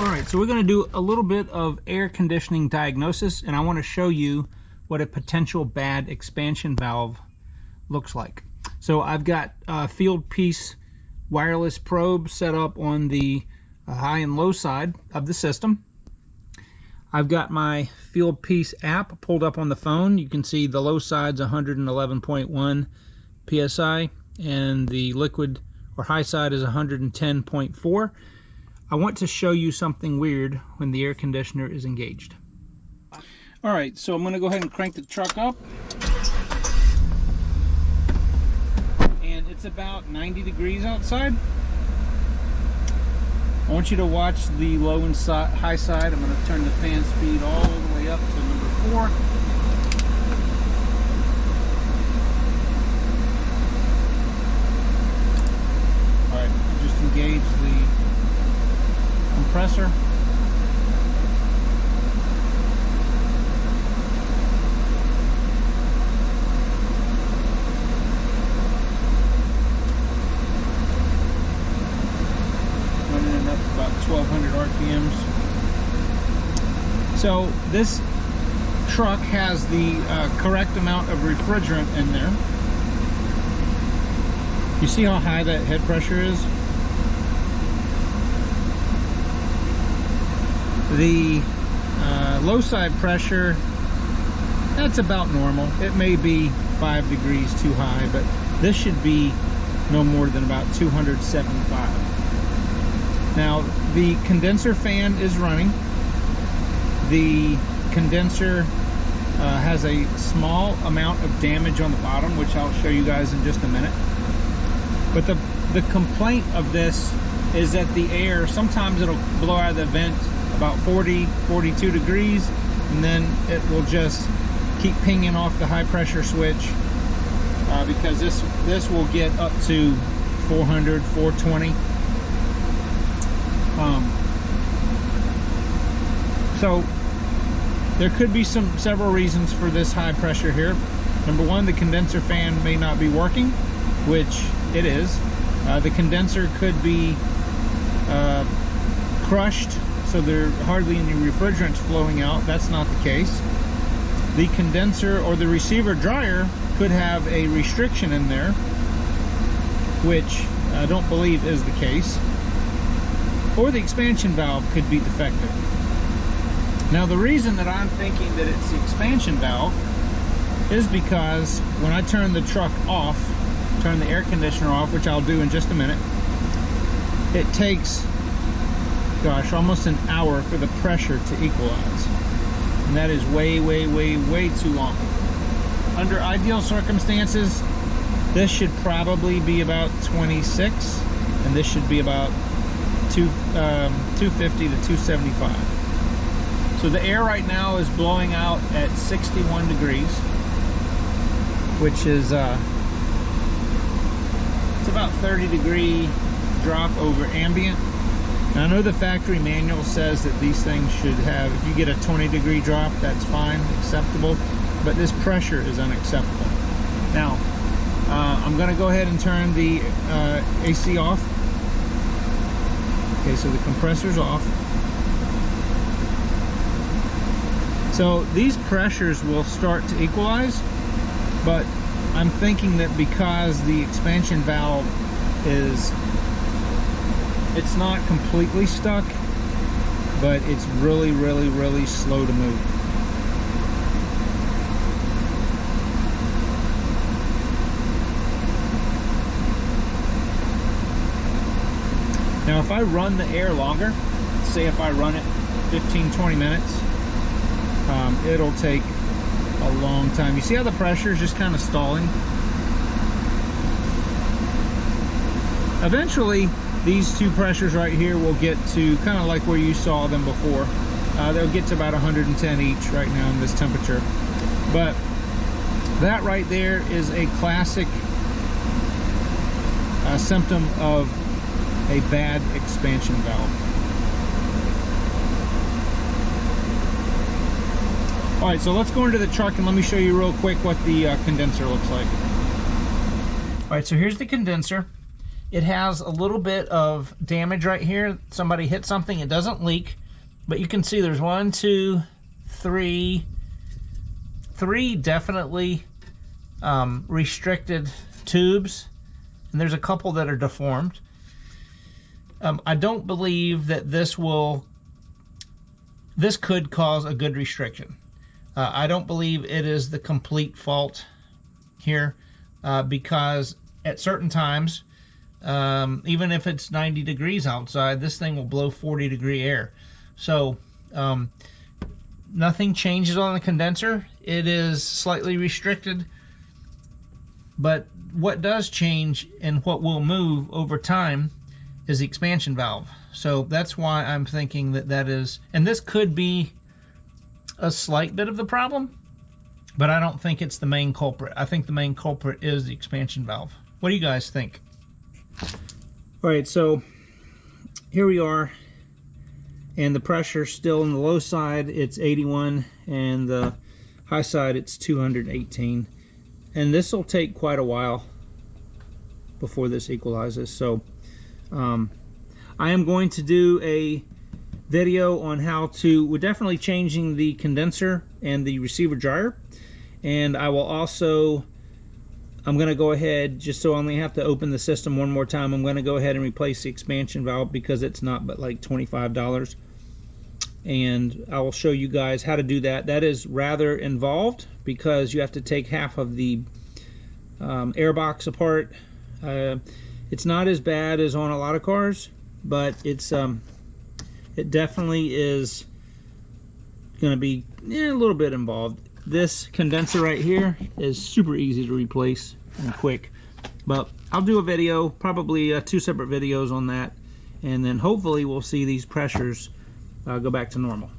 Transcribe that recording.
Alright, so we're going to do a little bit of air conditioning diagnosis, and I want to show you what a potential bad expansion valve looks like. So I've got a field piece wireless probe set up on the high and low side of the system. I've got my field piece app pulled up on the phone. You can see the low side's 111.1 psi and the liquid or high side is 110.4. I want to show you something weird when the air conditioner is engaged. Alright, so I'm going to go ahead and crank the truck up. And it's about 90 degrees outside. I want you to watch the low and high side. I'm going to turn the fan speed all the way up to number 4. Alright, just engage the compressor. Running it up to about 1200 RPMs. So this truck has the correct amount of refrigerant in there. You see how high that head pressure is? The low side pressure, that's about normal. It may be 5 degrees too high, but this should be no more than about 275. Now, the condenser fan is running. The condenser has a small amount of damage on the bottom, which I'll show you guys in just a minute. But the complaint of this is that the air, sometimes it'll blow out of the vent about 40, 42 degrees, and then it will just keep pinging off the high pressure switch because this will get up to 400, 420. So there could be several reasons for this high pressure here. Number one, the condenser fan may not be working, which it is. The condenser could be crushed, so there are hardly any refrigerants flowing out. That's not the case. The condenser or the receiver dryer could have a restriction in there, which I don't believe is the case. Or the expansion valve could be defective. Now, the reason that I'm thinking that it's the expansion valve is because when I turn the truck off, turn the air conditioner off, which I'll do in just a minute, it takes, gosh, almost an hour for the pressure to equalize. And that is way, way, way, way too long. Under ideal circumstances, this should probably be about 26, and this should be about 250 to 275. So the air right now is blowing out at 61 degrees, which is it's about 30 degree drop over ambient. Now, I know the factory manual says that these things should have, if you get a 20 degree drop, that's fine, acceptable, but this pressure is unacceptable. Now, I'm going to go ahead and turn the AC off. Okay, so the compressor's off. So these pressures will start to equalize, but I'm thinking that because the expansion valve is, it's not completely stuck, but it's really, really, really slow to move. Now, if I run the air longer, say if I run it 15-20 minutes, it'll take a long time. You see how the pressure is just kind of stalling? Eventually, these two pressures right here will get to kind of like where you saw them before. They'll get to about 110 each right now in this temperature. But that right there is a classic symptom of a bad expansion valve. All right, so let's go into the truck and let me show you real quick what the condenser looks like. All right, so here's the condenser. It has a little bit of damage right here. Somebody hit something. It doesn't leak, but you can see there's 1, 2, 3 definitely restricted tubes, and there's a couple that are deformed. I don't believe that this could cause a good restriction. I don't believe it is the complete fault here, because at certain times, even if it's 90 degrees outside, this thing will blow 40-degree air. So nothing changes on the condenser. It is slightly restricted, but what does change and what will move over time is the expansion valve. So that's why I'm thinking that is, and this could be a slight bit of the problem, but I don't think it's the main culprit. I think the main culprit is the expansion valve. What do you guys think? All right, so here we are, and the pressure still on the low side, it's 81, and the high side, it's 218. And this will take quite a while before this equalizes. So I am going to do a video on how to, we're definitely changing the condenser and the receiver dryer, and I will also, I'm going to go ahead, just so I only have to open the system one more time, I'm going to go ahead and replace the expansion valve because it's not but like $25, and I will show you guys how to do that. That is rather involved because you have to take half of the air box apart. It's not as bad as on a lot of cars, but it's it definitely is going to be a little bit involved. This condenser right here is super easy to replace and quick, but I'll do a video, probably 2 separate videos on that, and then hopefully we'll see these pressures go back to normal.